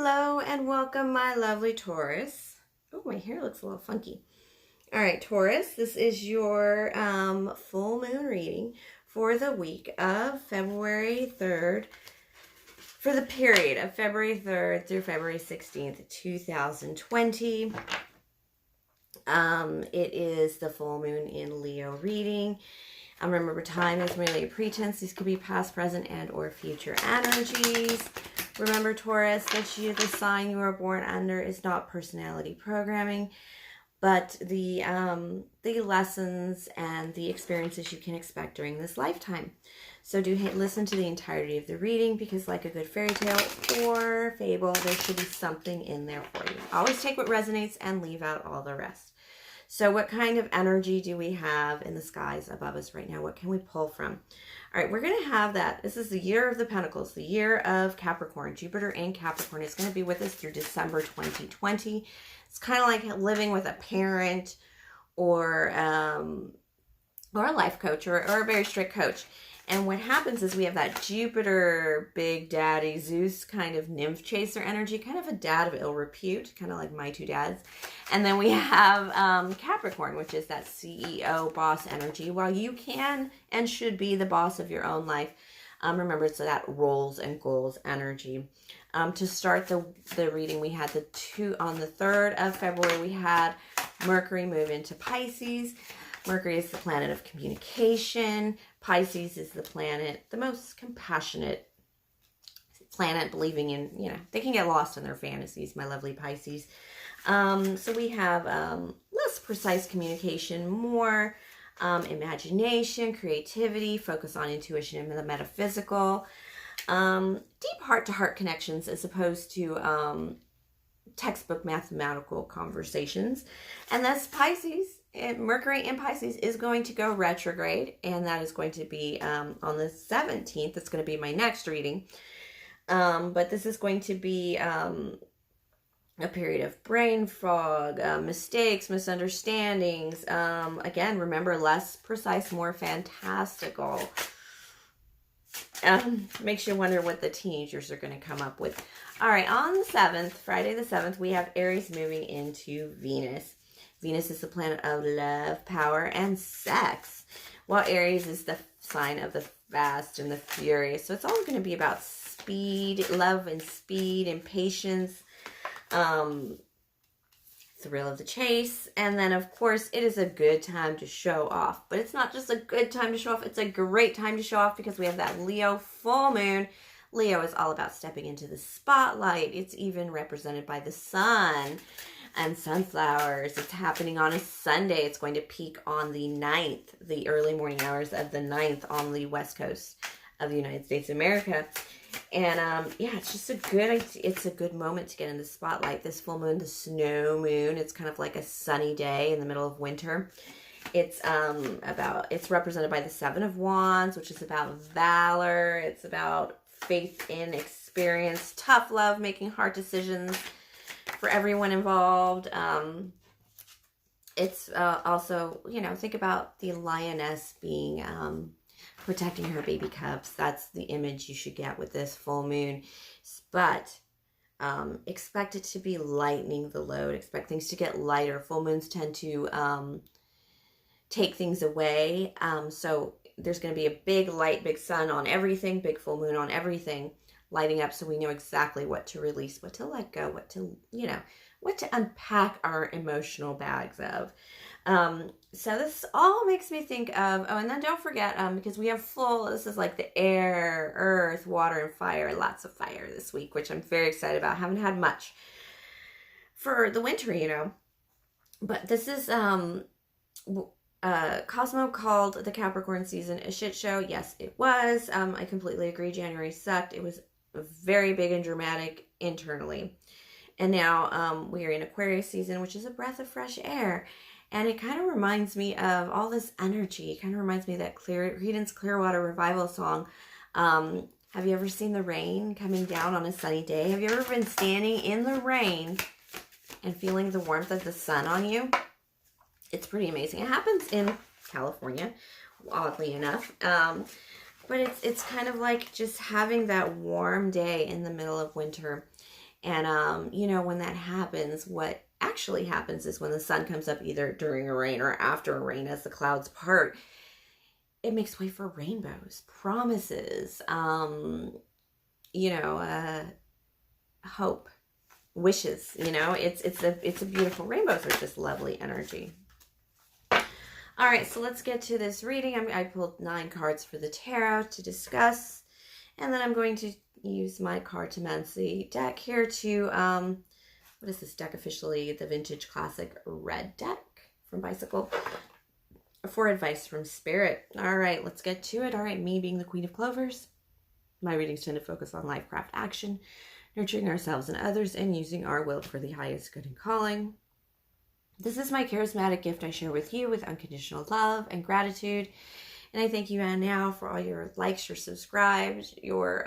Hello and welcome, my lovely Taurus. Oh, my hair looks a little funky. All right, Taurus, this is your full moon reading for the week of February 3rd, for the period of February 3rd through February 16th, 2020. It is the full moon in Leo reading. Remember, time is merely a pretense. These could be past, present, and or future energies. Remember, Taurus, that the sign you are born under is not personality programming, but the lessons and the experiences you can expect during this lifetime. So do listen to the entirety of the reading, because like a good fairy tale or fable, there should be something in there for you. Always take what resonates and leave out all the rest. So what kind of energy do we have in the skies above us right now? What can we pull from? All right, we're going to have that. This is the year of the Pentacles, the year of Capricorn. Jupiter in Capricorn is going to be with us through December 2020. It's kind of like living with a parent or a life coach or a very strict coach. And what happens is we have that Jupiter, Big Daddy, Zeus kind of nymph chaser energy, kind of a dad of ill repute, kind of like my two dads. And then we have Capricorn, which is that CEO boss energy. While you can and should be the boss of your own life, remember, it's that roles and goals energy. To start the reading, we had on the 3rd of February, we had Mercury move into Pisces. Mercury is the planet of communication. Pisces is the most compassionate planet, believing in, they can get lost in their fantasies, my lovely Pisces. So we have less precise communication, more imagination, creativity, focus on intuition and the metaphysical, deep heart-to-heart connections as opposed to textbook mathematical conversations. And that's Pisces. Mercury in Pisces is going to go retrograde, and that is going to be on the 17th. That's going to be my next reading. But this is going to be a period of brain fog, mistakes, misunderstandings. Again, remember, less precise, more fantastical. Makes you wonder what the teenagers are going to come up with. All right, on the 7th, Friday the 7th, we have Aries moving into Venus. Venus is the planet of love, power, and sex, while Aries is the sign of the fast and the furious. So it's all going to be about speed, love and speed and patience, thrill of the chase. And then, of course, it is a good time to show off. But it's not just a good time to show off. It's a great time to show off because we have that Leo full moon. Leo is all about stepping into the spotlight. It's even represented by the sun and sunflowers. It's happening on a Sunday. It's going to peak on the 9th, the early morning hours of the 9th on the west coast of the United States of America. And yeah, it's just it's a good moment to get in the spotlight. This full moon, the snow moon, it's kind of like a sunny day in the middle of winter. It's represented by the 7 of Wands, which is about valor. It's about faith in experience, tough love, making hard decisions for everyone involved. It's also, think about the lioness being protecting her baby cubs. That's the image you should get with this full moon. But expect it to be lightening the load. Expect things to get lighter. Full moons tend to take things away. So there's going to be a big light, big sun on everything, big full moon on everything, lighting up, so we know exactly what to release, what to let go, what to unpack our emotional bags of. So this all makes me think of, and then don't forget, because we have this is like the air, earth, water, and fire, lots of fire this week, which I'm very excited about. Haven't had much for the winter, but this is, Cosmo called the Capricorn season a shit show. Yes, it was. I completely agree. January sucked. It was very big and dramatic internally. And now we are in Aquarius season, which is a breath of fresh air. And it kind of reminds me of all this energy. It kind of reminds me of that Creedence Clearwater Revival song. Have you ever seen the rain coming down on a sunny day? Have you ever been standing in the rain and feeling the warmth of the sun on you? It's pretty amazing. It happens in California, oddly enough. But it's kind of like just having that warm day in the middle of winter. And, you know, when that happens, what actually happens is when the sun comes up either during a rain or after a rain as the clouds part, it makes way for rainbows, promises, you know, hope, wishes. You know, it's a beautiful, rainbows are just lovely energy. All right, so let's get to this reading. I pulled 9 cards for the tarot to discuss, and then I'm going to use my Cartomancy deck here to, what is this deck officially? The Vintage Classic Red deck from Bicycle, for advice from Spirit. All right, let's get to it. All right, me being the Queen of Clovers, my readings tend to focus on life, craft, action, nurturing ourselves and others, and using our will for the highest good and calling. This is my charismatic gift I share with you with unconditional love and gratitude. And I thank you now for all your likes, your subscribes, your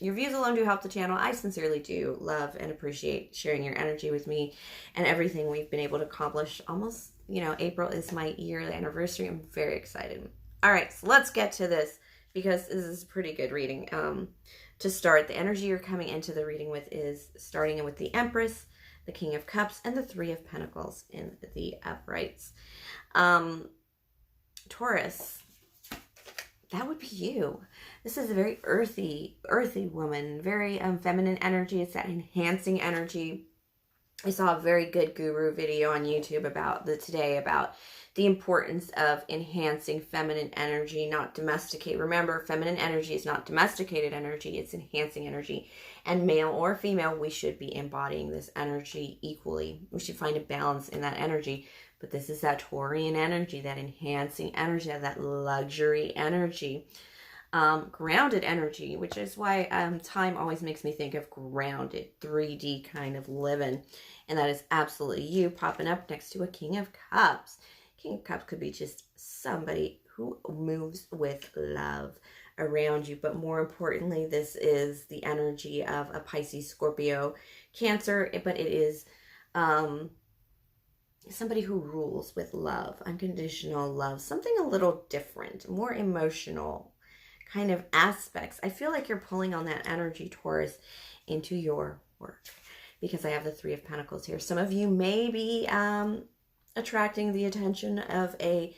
views alone do help the channel. I sincerely do love and appreciate sharing your energy with me and everything we've been able to accomplish. Almost, you know, April is my yearly anniversary. I'm very excited. All right, so let's get to this because this is a pretty good reading. To start, the energy you're coming into the reading with is starting in with the Empress, the King of Cups, and the 3 of Pentacles in the uprights. Taurus, that would be you. This is a very earthy woman, very feminine energy. It's that enhancing energy. I saw a very good guru video on YouTube about the importance of enhancing feminine energy, not domesticate. Remember, feminine energy is not domesticated energy, it's enhancing energy. And male or female, we should be embodying this energy equally. We should find a balance in that energy. But this is that Taurian energy, that enhancing energy, that luxury energy. Grounded energy, which is why time always makes me think of grounded, 3D kind of living. And that is absolutely you popping up next to a King of Cups. King of Cups could be just somebody who moves with love around you. But more importantly, this is the energy of a Pisces, Scorpio, Cancer. But it is somebody who rules with love, unconditional love, something a little different, more emotional kind of aspects. I feel like you're pulling on that energy, Taurus, into your work because I have the 3 of Pentacles here. Some of you may be attracting the attention of a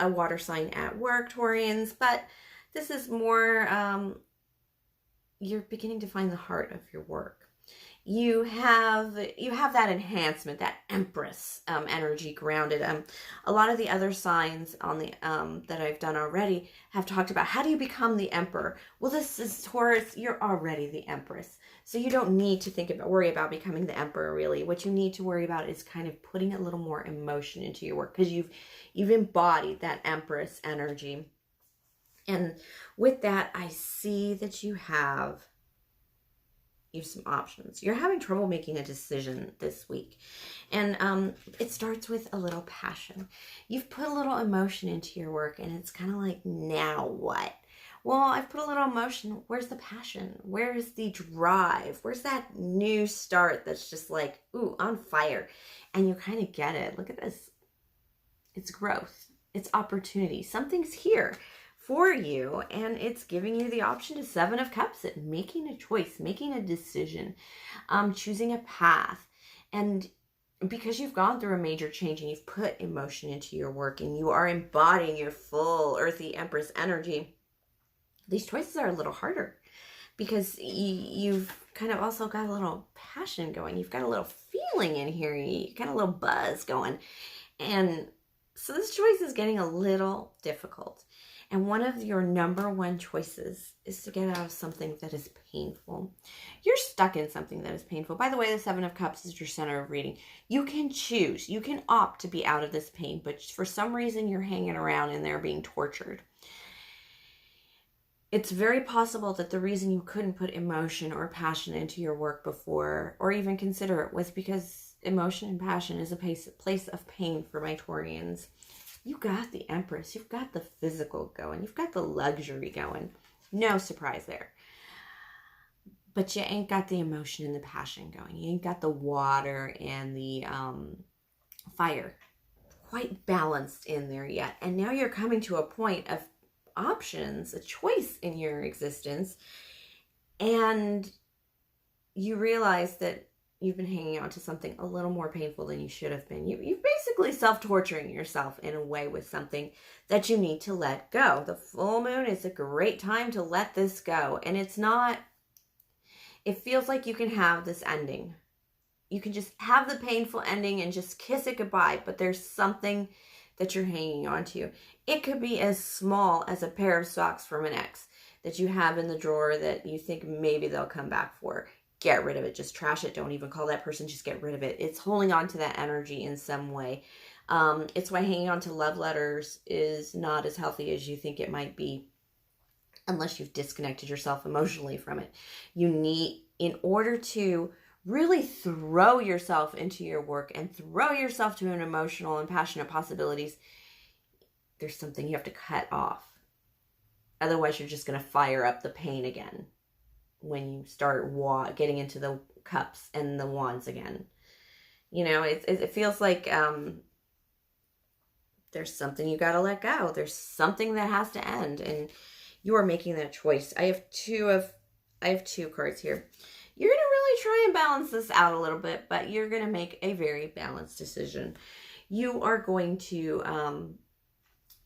water sign at work, Taurians, but this is more, you're beginning to find the heart of your work. You have that enhancement, that Empress energy grounded. A lot of the other signs on the that I've done already have talked about how do you become the Emperor. Well, this is Taurus. You're already the Empress, so you don't need to worry about becoming the Emperor. Really, what you need to worry about is kind of putting a little more emotion into your work because you've embodied that Empress energy. And with that, I see that you have some options. You're having trouble making a decision this week. And it starts with a little passion. You've put a little emotion into your work and it's kind of like, now what? Well, I've put a little emotion. Where's the passion? Where's the drive? Where's that new start that's just like, ooh, on fire? And you kind of get it. Look at this. It's growth. It's opportunity. Something's here for you, and it's giving you the option to 7 of Cups, making a choice, making a decision, choosing a path. And because you've gone through a major change and you've put emotion into your work and you are embodying your full earthy Empress energy, these choices are a little harder because you've kind of also got a little passion going. You've got a little feeling in here. You got a little buzz going. And so this choice is getting a little difficult. And one of your number 1 choices is to get out of something that is painful. You're stuck in something that is painful. By the way, the 7 of Cups is your center of reading. You can choose. You can opt to be out of this pain, but for some reason you're hanging around in there being tortured. It's very possible that the reason you couldn't put emotion or passion into your work before, or even consider it, was because emotion and passion is a place of pain for my Taurians. You got the Empress. You've got the physical going. You've got the luxury going. No surprise there. But you ain't got the emotion and the passion going. You ain't got the water and the fire quite balanced in there yet. And now you're coming to a point of options, a choice in your existence. And you realize that you've been hanging on to something a little more painful than you should have been. You're basically self-torturing yourself in a way with something that you need to let go. The full moon is a great time to let this go. And it's not, it feels like you can have this ending. You can just have the painful ending and just kiss it goodbye, but there's something that you're hanging on to. It could be as small as a pair of socks from an ex that you have in the drawer that you think maybe they'll come back for. Get rid of it. Just trash it. Don't even call that person. Just get rid of it. It's holding on to that energy in some way. It's why hanging on to love letters is not as healthy as you think it might be unless you've disconnected yourself emotionally from it. You need, in order to really throw yourself into your work and throw yourself to an emotional and passionate possibilities, there's something you have to cut off. Otherwise, you're just going to fire up the pain again when you start getting into the cups and the wands again. You know, it feels like there's something you got to let go. There's something that has to end, and you are making that choice. I have two cards here. You're going to really try and balance this out a little bit, but you're going to make a very balanced decision. You are going to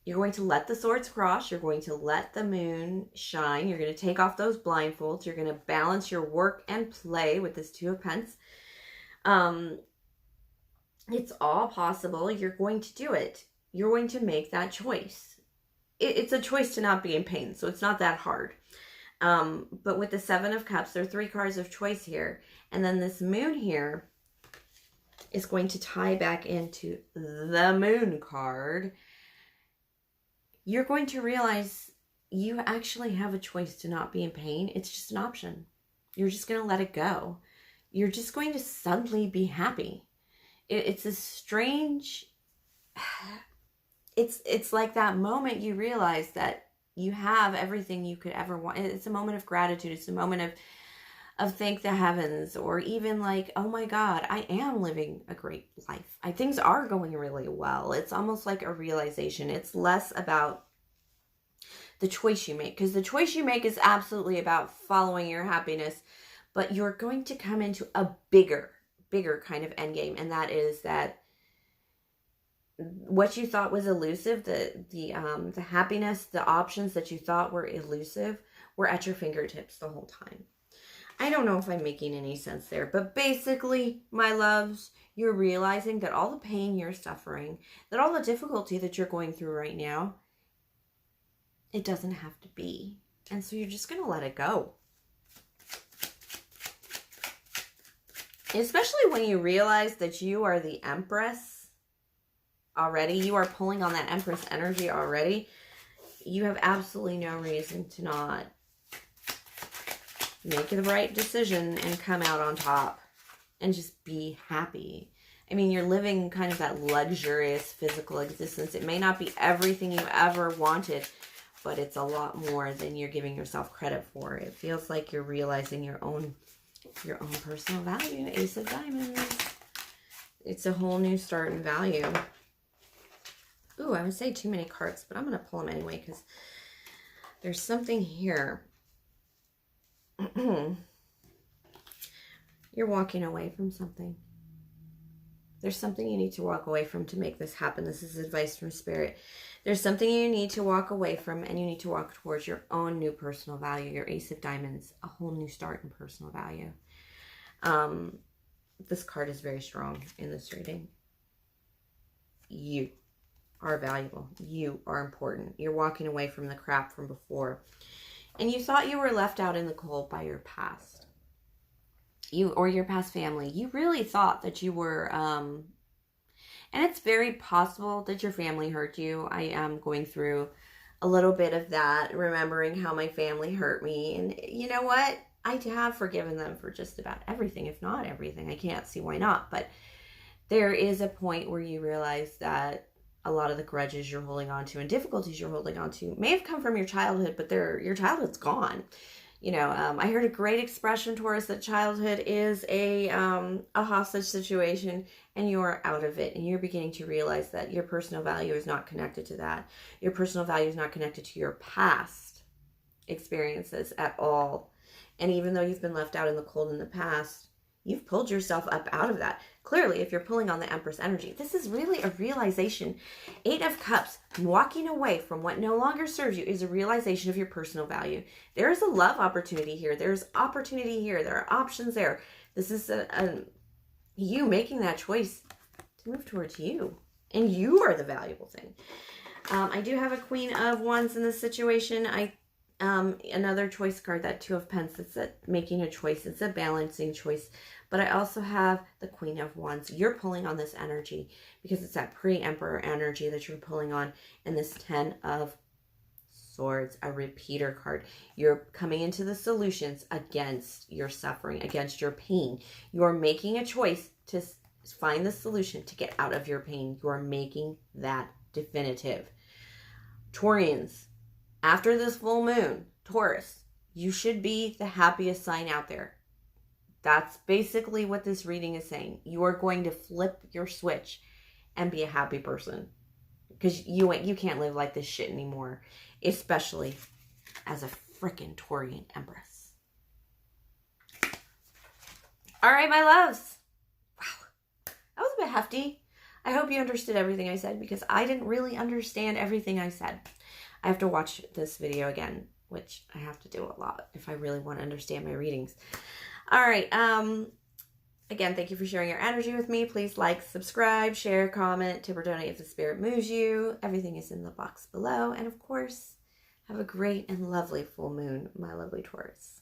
let the swords cross. You're going to let the moon shine. You're going to take off those blindfolds. You're going to balance your work and play with this Two of Pentacles. It's all possible. You're going to do it. You're going to make that choice. It's a choice to not be in pain, so it's not that hard. But with the Seven of Cups, there are 3 cards of choice here. And then this moon here is going to tie back into the moon card. You're going to realize you actually have a choice to not be in pain. It's just an option. You're just going to let it go. You're just going to suddenly be happy. It's a strange... It's like that moment you realize that you have everything you could ever want. It's a moment of gratitude. It's a moment of thank the heavens, or even like, oh my God, I am living a great life. Things are going really well. It's almost like a realization. It's less about the choice you make, because the choice you make is absolutely about following your happiness, but you're going to come into a bigger kind of end game, and that is that what you thought was elusive, the happiness, the options that you thought were elusive were at your fingertips the whole time. I don't know if I'm making any sense there, but basically, my loves, you're realizing that all the pain you're suffering, that all the difficulty that you're going through right now, it doesn't have to be. And so you're just going to let it go. Especially when you realize that you are the Empress already. You are pulling on that Empress energy already. You have absolutely no reason to not make the right decision and come out on top and just be happy. I mean, you're living kind of that luxurious physical existence. It may not be everything you ever wanted, but it's a lot more than you're giving yourself credit for. It feels like you're realizing your own personal value. Ace of Diamonds. It's a whole new start in value. Ooh, I would say too many cards, but I'm going to pull them anyway because there's something here. You're walking away from something. There's something you need to walk away from to make this happen. This is advice from Spirit. There's something you need to walk away from, and you need to walk towards your own new personal value. Your Ace of Diamonds, a whole new start in personal value. This card is very strong in this reading. You are valuable. You are important. You're walking away from the crap from before. And you thought you were left out in the cold by your past. You or your past family. You really thought that you were, and it's very possible that your family hurt you. I am going through a little bit of that, remembering how my family hurt me. And you know what? I have forgiven them for just about everything, if not everything. I can't see why not. But there is a point where you realize that a lot of the grudges you're holding on to and difficulties you're holding on to may have come from your childhood, but your childhood's gone. You know, I heard a great expression, Taurus, that childhood is a hostage situation, and you're out of it, and you're beginning to realize that your personal value is not connected to that. Your personal value is not connected to your past experiences at all. And even though you've been left out in the cold in the past, you've pulled yourself up out of that. Clearly, if you're pulling on the Empress energy, this is really a realization. 8 of Cups, walking away from what no longer serves you, is a realization of your personal value. There is a love opportunity here. There's opportunity here. There are options there. This is you making that choice to move towards you. And you are the valuable thing. I do have a Queen of Wands in this situation. Another choice card, that 2 of Pentacles. It's making a choice. It's a balancing choice. But I also have the Queen of Wands. You're pulling on this energy because it's that pre-Emperor energy that you're pulling on. And this 10 of Swords, a repeater card. You're coming into the solutions against your suffering, against your pain. You're making a choice to find the solution to get out of your pain. You're making that definitive. Taurians, after this full moon, Taurus, you should be the happiest sign out there. That's basically what this reading is saying. You are going to flip your switch and be a happy person. Because you can't live like this shit anymore. Especially as a freaking Taurian Empress. Alright, my loves. Wow. That was a bit hefty. I hope you understood everything I said, because I didn't really understand everything I said. I have to watch this video again, which I have to do a lot if I really want to understand my readings. All right. Again, thank you for sharing your energy with me. Please like, subscribe, share, comment, tip or donate if the spirit moves you. Everything is in the box below. And of course, have a great and lovely full moon, my lovely Taurus.